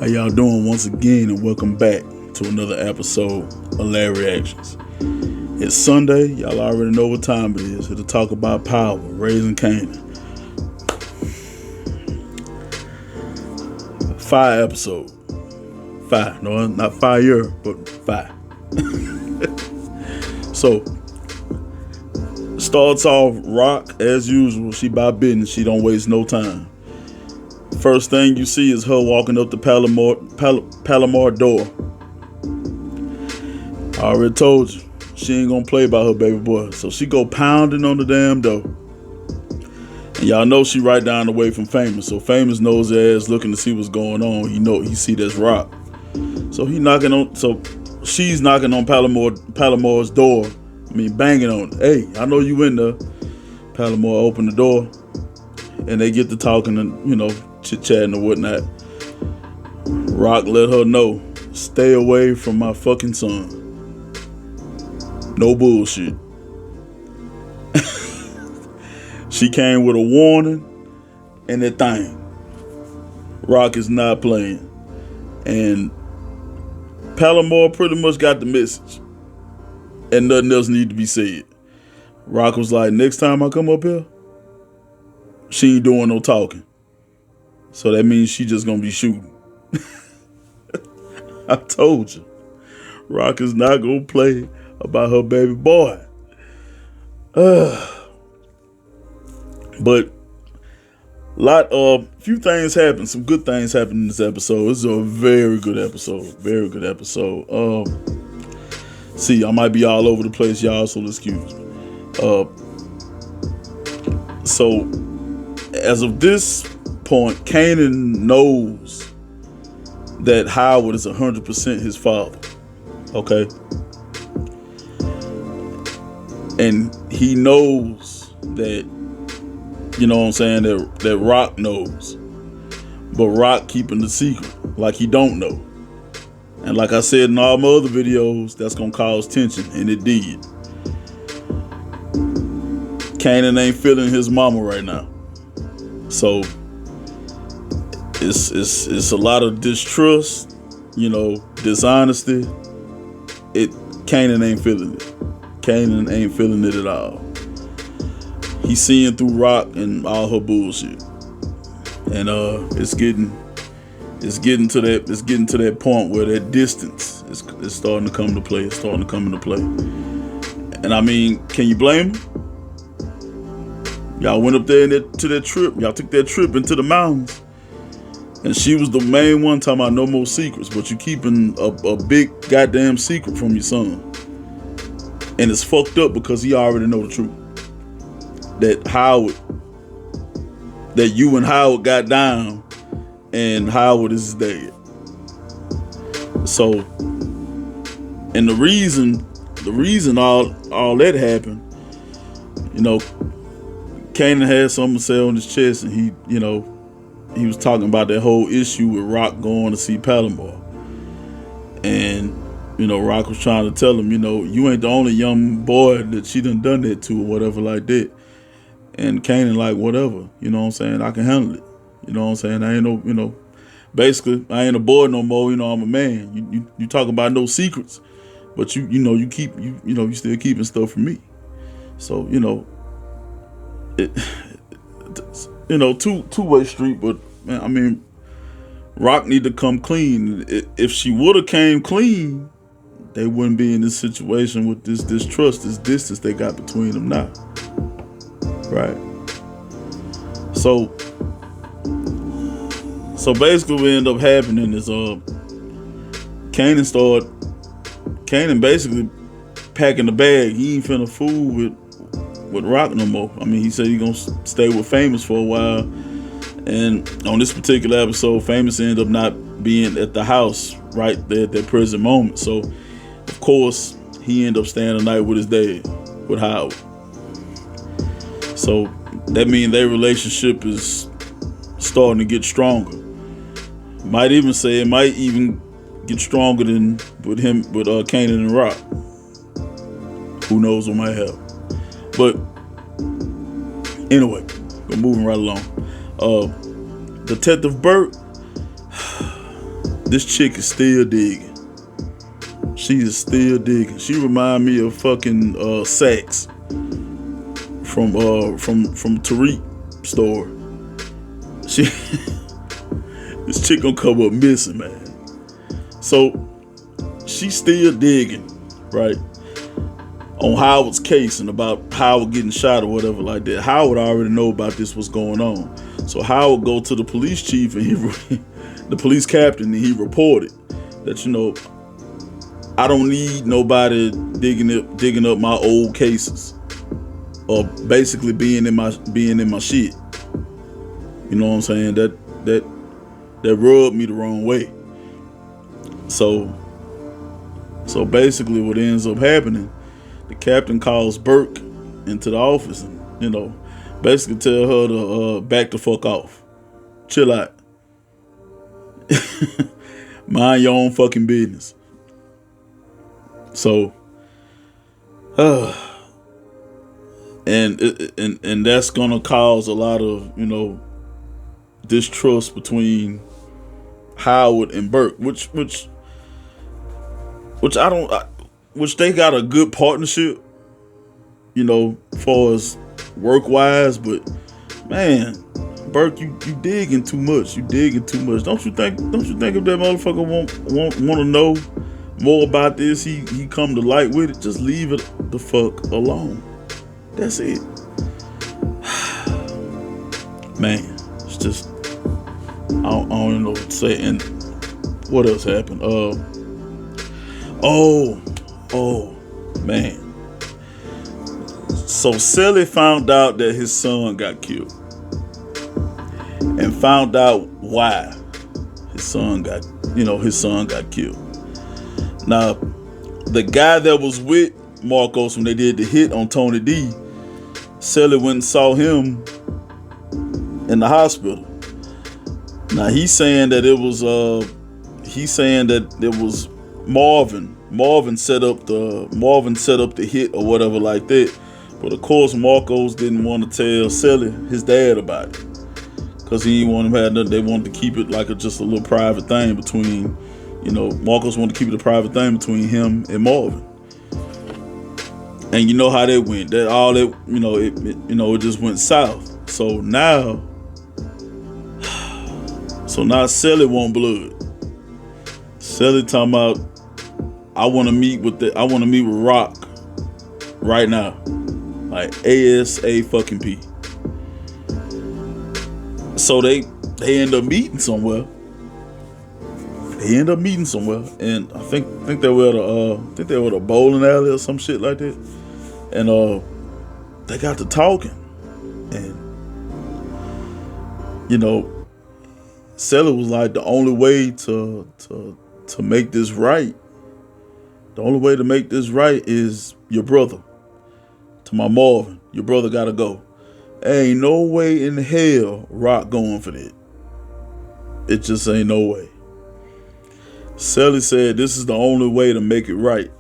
How y'all doing once again, and welcome back to another episode of Larry Reactions. It's Sunday. Y'all already know what time it is. Here to talk about power, raising Kanan. 5 episode. 5. No, not 5 year, but 5. So, starts off Rock as usual. She about business. She don't waste no time. First thing you see is her walking up the Palomar door. I already told you, she ain't gonna play by her baby boy. So she go pounding on the damn door. And y'all know she right down the way from Famous. So Famous knows her ass looking to see what's going on. He see that's Rock. So she's knocking on Palomar's door. Banging on it. Hey, I know you in there. Palomar open the door. And they get to talking and, chit-chatting or whatnot. Rock let her know, stay away from my fucking son. No bullshit. She came with a warning and that thing. Rock is not playing. And Palomar pretty much got the message. And nothing else need to be said. Rock was like, next time I come up here, she ain't doing no talking. So that means she just gonna be shooting. I told you. Rock is not gonna play about her baby boy. But few things happened. Some good things happened in this episode. This is a very good episode. Very good episode. See, I might be all over the place, y'all, so excuse me. So as of this point, Kanan knows that Howard is 100% his father. Okay? And he knows that, that Rock knows. But Rock keeping the secret like he don't know. And like I said in all my other videos, that's gonna cause tension, and it did. Kanan ain't feeling his mama right now. So it's a lot of distrust, dishonesty. Kanan ain't feeling it. Kanan ain't feeling it at all. He's seeing through Rock and all her bullshit. And it's getting to that point where that distance is starting to come into play. It's starting to come into play. And can you blame him? Y'all went up there to that trip. Y'all took that trip into the mountains. And she was the main one talking about no more secrets. But you keeping a big goddamn secret from your son. And it's fucked up because he already know the truth. That you and Howard got down. And Howard is dead. So, and the reason all that happened, Kanan had something to say on his chest, and he was talking about that whole issue with Rock going to see Palomar. And, Rock was trying to tell him, you ain't the only young boy that she done that to or whatever like that. And Kanan like, whatever, I can handle it. I ain't no, basically, I ain't a boy no more, I'm a man. You talk about no secrets, but you still keeping stuff from me. So, two-way street, but man, Rock need to come clean. If she would have came clean, they wouldn't be in this situation with this distrust, this distance they got between them now. Right. So basically what ended up happening is Kanan basically packing the bag. He ain't finna fool with Rock no more. He said he gonna stay with Famous for a while. And on this particular episode, Famous ended up not being at the house right there at that present moment. So of course he ended up staying the night with his dad, with Howard. So that means their relationship is starting to get stronger. Might even say it might even get stronger than with Kanan and Rock. Who knows what might happen. But anyway, we're moving right along. Detective Burt, This chick is still digging. She is still digging. She remind me of fucking Sax from Tariq store. She this chick gonna come up missing, man. So she's still digging, right? On Howard's case and about Howard getting shot or whatever like that. Howard already know about this, what's going on. So Howard go to the police chief and the police captain, and he reported that, you know, I don't need nobody digging up my old cases or basically being in my shit. You know what I'm saying? That rubbed me the wrong way. So basically what ends up happening, the captain calls Burke into the office and, you know, basically tell her to back the fuck off. Chill out. Mind your own fucking business. So, and that's gonna cause a lot of, you know, distrust between Howard and Burke, which they got a good partnership, you know, as far as work wise, but man, Burke, you digging too much. You digging too much. Don't you think if that motherfucker want to know more about this, he come to light with it, just leave it the fuck alone. That's it. Man, it's just, I don't even know what to say. And what else happened? Oh man. So Sally found out that his son got killed, and found out why his son got killed. Now, the guy that was with Marcos when they did the hit on Tony D, Sally went and saw him in the hospital. Now he's saying that it was Marvin. Marvin set up the hit or whatever like that. But of course, Marcos didn't want to tell Sally, his dad, about it, because he didn't want him to have nothing. They wanted to keep it like just a little private thing between, you know, Marcos wanted to keep it a private thing between him and Marvin. And you know how that went. It just went south. So now Sally want blood. Sally talking about, I want to meet with Rock right now, like ASA fucking P. So they end up meeting somewhere. And I think they were at a bowling alley or some shit like that. And they got to talking, and you know, Sally was like, the only way to make this right. The only way to make this right is your brother. To my Marvin, your brother gotta go. Ain't no way in hell Rock going for that. It just ain't no way. Sally said this is the only way to make it right.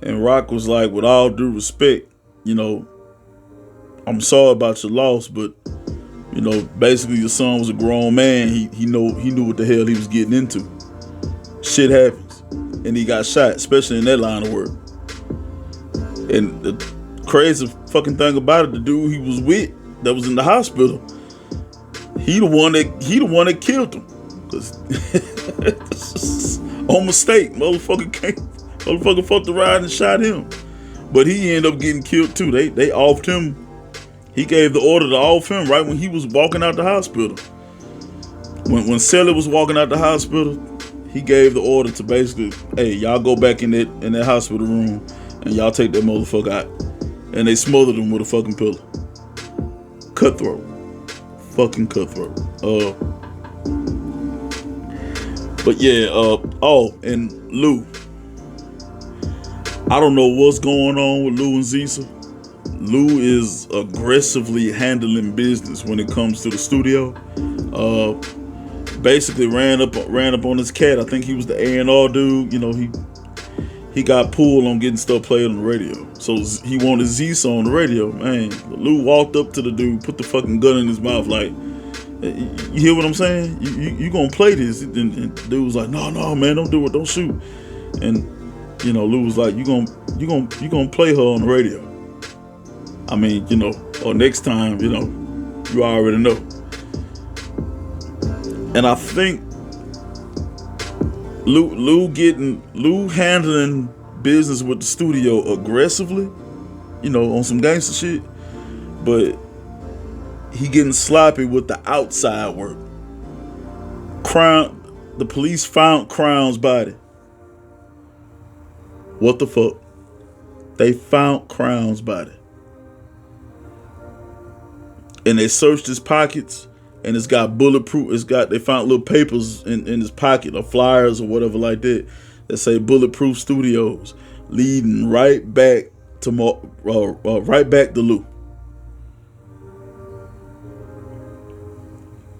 And Rock was like, with all due respect, you know, I'm sorry about your loss, but you know, basically your son was a grown man. He knew what the hell he was getting into. Shit happens. And he got shot, especially in that line of work. And the crazy fucking thing about it, the dude he was with that was in the hospital, he the one that killed him. Cause on mistake, motherfucker fucked the ride and shot him. But he ended up getting killed too. They offed him. He gave the order to off him right when he was walking out the hospital. When Sally was walking out the hospital, he gave the order to basically, hey, y'all go back in that hospital room and y'all take that motherfucker out. And they smothered him with a fucking pillow. Cutthroat. Fucking cutthroat. But yeah, and Lou. I don't know what's going on with Lou and Zisa. Lou is aggressively handling business when it comes to the studio. Basically ran up on his cat. I think he was the A&R dude. You know, he got pulled on getting stuff played on the radio. So he wanted Zisa on the radio. Man, Lou walked up to the dude, put the fucking gun in his mouth like, You hear what I'm saying? You gonna play this? And dude was like, no, man, don't do it, don't shoot. And Lou was like, you gonna play her on the radio. I mean, or next time, you already know. And I think Lou handling business with the studio aggressively, on some gangster shit, but he getting sloppy with the outside work. The police found Crown's body. What the fuck? They found Crown's body. And they searched his pockets, and it's got bulletproof. They found little papers in his pocket, or flyers or whatever like that say Bulletproof Studios, leading right back to Lou.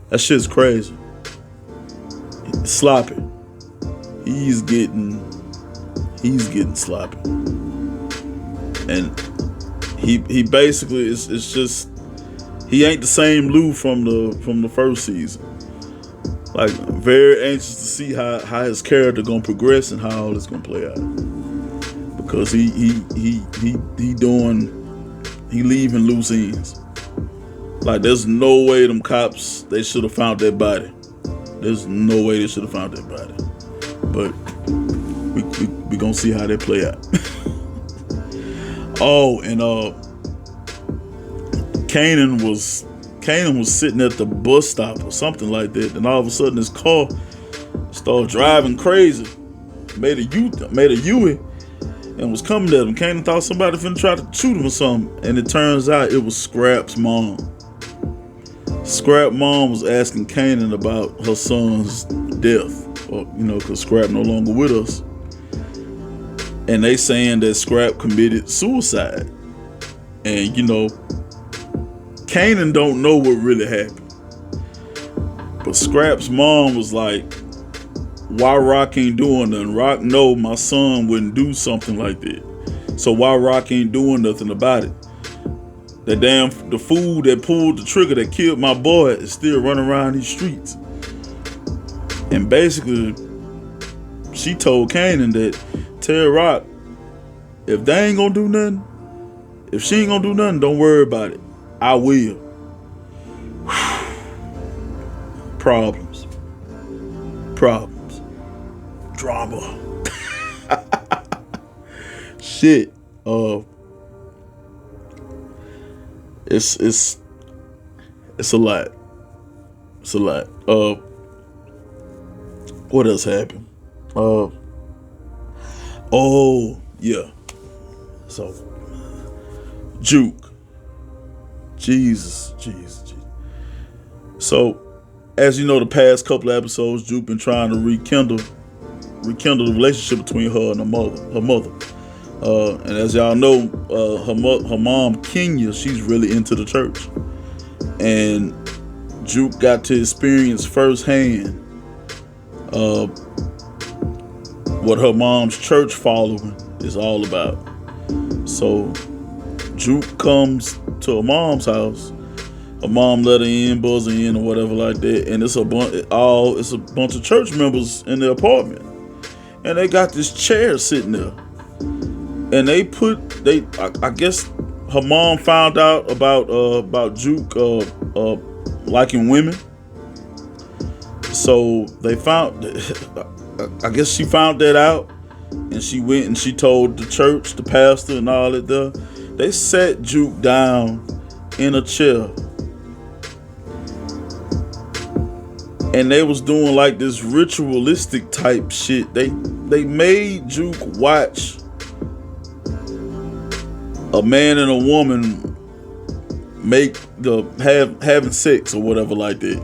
That shit's crazy. Sloppy. He's getting sloppy, and he basically it's just. He ain't the same Lou from the first season. Like, very anxious to see how his character gonna progress and how all this gonna play out. Because he leaving loose ends. Like, there's no way them cops, they should have found that body. There's no way they should have found that body. But we gonna see how they play out. Oh, and Kanan was sitting at the bus stop or something like that, and all of a sudden his car started driving crazy, made a U, and was coming at him. Kanan thought somebody finna try to shoot him or something, and it turns out it was Scrap's mom. Scrap mom was asking Kanan about her son's death, or because Scrap no longer with us, and they saying that Scrap committed suicide, and Kanan don't know what really happened. But Scrap's mom was like, why Rock ain't doing nothing? Rock know my son wouldn't do something like that. So why Rock ain't doing nothing about it? The fool that pulled the trigger that killed my boy is still running around these streets. And basically, she told Kanan that, tell Rock, if they ain't gonna do nothing, if she ain't gonna do nothing, don't worry about it. I will. Problems. Drama. Shit. It's a lot. It's a lot. What else happened? Oh yeah. So Juke. Jesus. So, as you know, the past couple of episodes, Juke been trying to rekindle the relationship between her and her mother. And as y'all know, her mom, Kenya, she's really into the church. And Juke got to experience firsthand what her mom's church following is all about. So Juke comes to her mom's house. Her mom let her in, buzz her in, or whatever like that, and it's a bunch of church members in the apartment, and they got this chair sitting there, and I guess her mom found out about Juke liking women, so they found. I guess she found that out, and she went and she told the church, the pastor, and all that there. They sat Juke down in a chair, and they was doing like this ritualistic type shit. They made Juke watch a man and a woman having sex or whatever like that.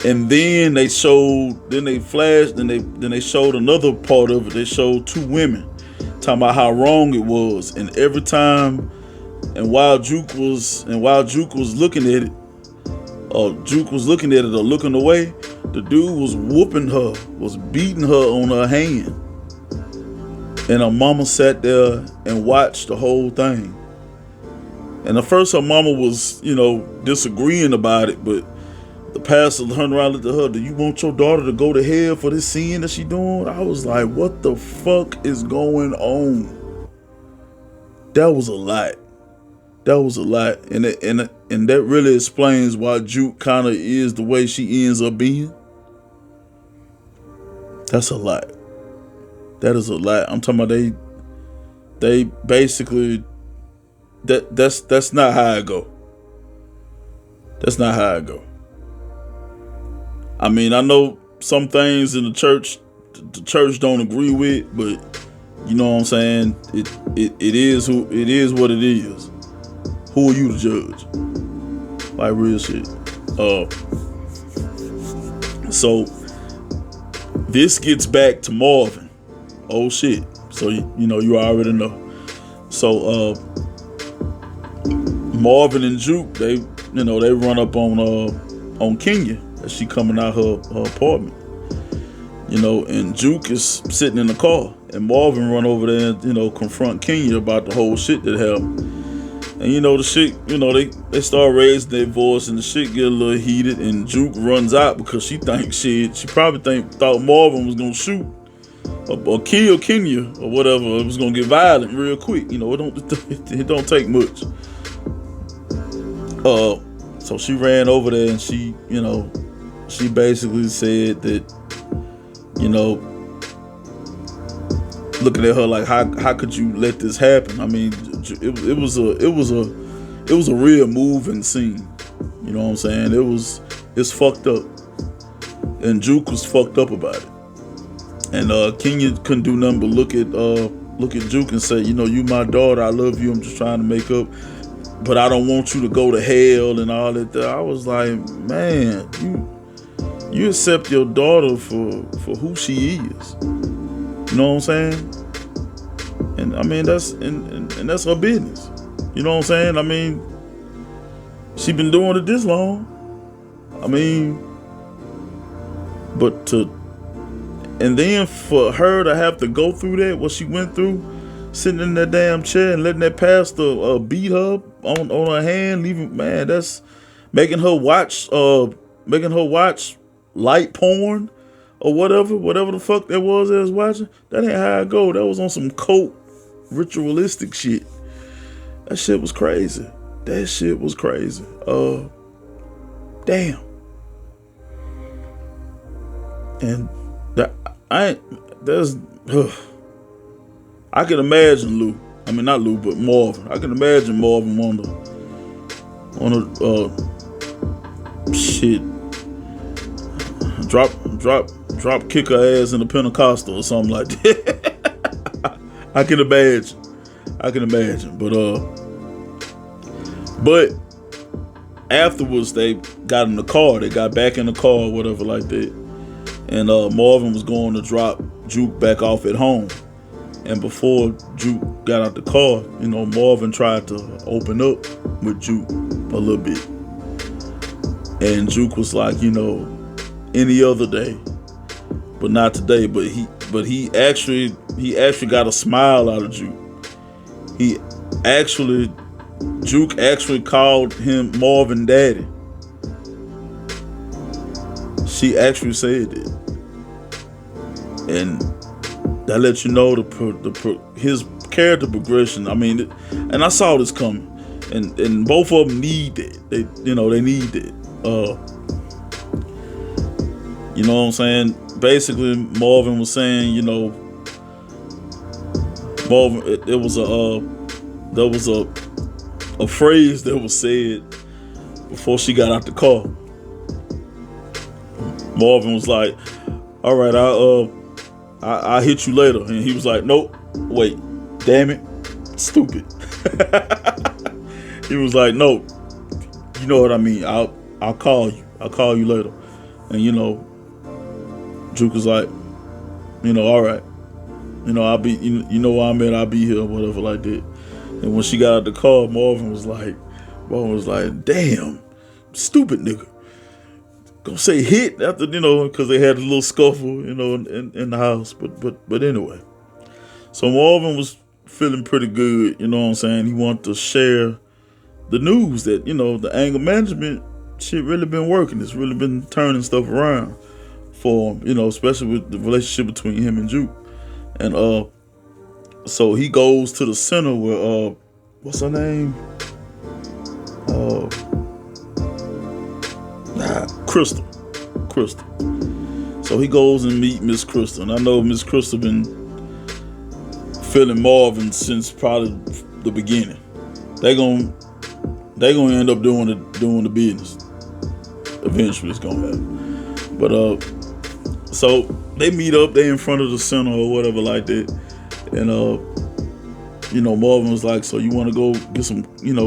And then they showed another part of it. They showed two women talking about how wrong it was, and every time, and while Juke was looking at it, or looking away, the dude was whooping her, was beating her on her hand, and her mama sat there and watched the whole thing. And at first her mama was, disagreeing about it, but The pastor turned around and looked at her. Do you want your daughter to go to hell for this sin that she doing? I was like, what the fuck is going on? That was a lot. That was a lot. And that really explains why Juke kind of is the way she ends up being. That's a lot. That is a lot. I'm talking about they basically that's not how it go. That's not how it go. I mean, I know some things in the church don't agree with, but you know what I'm saying? It is what it is. Who are you to judge? Like real shit. So this gets back to Marvin. Oh shit. So you already know. So Marvin and Juke, they run up on Kenya as she coming out her apartment. And Juke is sitting in the car, and Marvin run over there and confront Kenya about the whole shit that happened. And the shit, they start raising their voice, and the shit get a little heated, and Juke runs out because she probably thought Marvin was gonna shoot or kill Kenya or whatever. It was gonna get violent real quick. It don't take much. So she ran over there, and she basically said that, looking at her like, how could you let this happen? I mean, it was a real moving scene. You know what I'm saying? It's fucked up, and Juke was fucked up about it. And Kenya couldn't do nothing but look at Juke and say, you my daughter, I love you, I'm just trying to make up, but I don't want you to go to hell and all that. I was like, man, you accept your daughter for who she is. You know what I'm saying? And I mean, that's her business. You know what I'm saying? I mean, she been doing it this long. I mean, and then for her to have to go through that, what she went through, sitting in that damn chair and letting that pastor beat her on her hand, that's making her watch light porn or whatever the fuck that was watching. That ain't how I go. That was on some cult ritualistic shit. That shit was crazy. Damn. And I can imagine Lou. I mean, not Lou, but Marvin. I can imagine Marvin wanna shit, drop kick her ass in the Pentecostal or something like that. I can imagine. But afterwards they got in the car. They got back in the car or whatever like that. And Marvin was going to drop Juke back off at home. And before Juke got out the car, Marvin tried to open up with Juke a little bit. And Juke was like, any other day, but not today. But he actually got a smile out of Juke. Juke actually called him Marvin Daddy. She actually said that. And that lets you know his character progression. I mean, and I saw this coming, and both of them need that. They need that. You know what I'm saying? Basically, Marvin was saying, Marvin. There was a phrase that was said before she got out the car. Marvin was like, "All right, I'll hit you later," and he was like, "Nope, wait, damn it, stupid." He was like, "No, you know what I mean. I'll call you. I'll call you later." And Juke was like, "All right, I'll be, where I'm at. I'll be here, or whatever like that." And when she got out the car, Marvin was like, "Damn, stupid nigga. Gonna say hit after, because they had a little scuffle, in the house." But anyway. So Marvin was feeling pretty good, you know what I'm saying? He wanted to share the news that, the anger management shit really been working. It's really been turning stuff around for him, especially with the relationship between him and Juke. And so he goes to the center where what's her name? Crystal. So he goes and meet Miss Crystal. And I know Miss Crystal been feeling Marvin since probably the beginning. They gonna end up doing the business. Eventually it's gonna happen. But so they meet up, they in front of the center or whatever like that. And Marvin was like, so you wanna go get some,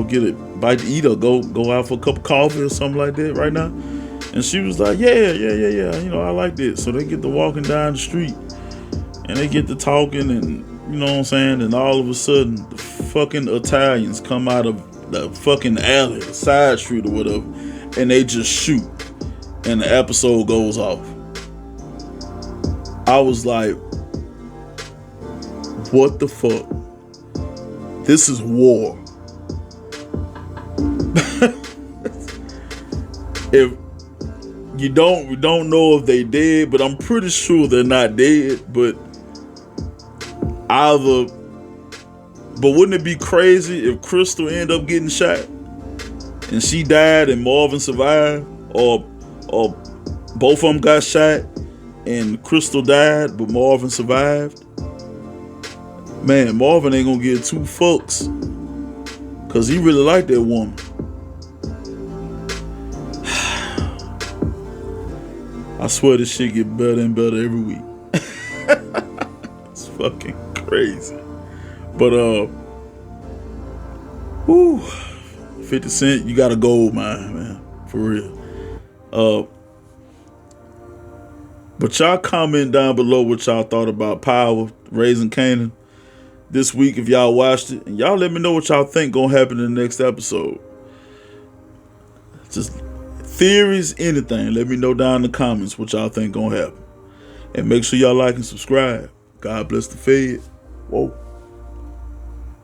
get a bite to eat or go out for a cup of coffee or something like that right now? And she was like, yeah, I like that. So they get to walking down the street and they get to talking and you know what I'm saying? And all of a sudden the fucking Italians come out of the fucking alley, the side street or whatever, and they just shoot. And the episode goes off. I was like, what the fuck? This is war. If we don't know if they dead, but I'm pretty sure they're not dead. But wouldn't it be crazy if Crystal ended up getting shot and she died and Marvin survived, or both of them got shot and Crystal died but Marvin survived? Man, Marvin ain't gonna get two fucks because he really liked that woman. I swear this shit get better and better every week. It's fucking crazy. But 50 Cent, you got a gold mine, man. For real. But y'all comment down below what y'all thought about Power, Raising Kanan this week if y'all watched it. And y'all let me know what y'all think gonna happen in the next episode. Just theories, anything. Let me know down in the comments what y'all think gonna happen. And make sure y'all like and subscribe. God bless the Fed. Whoa.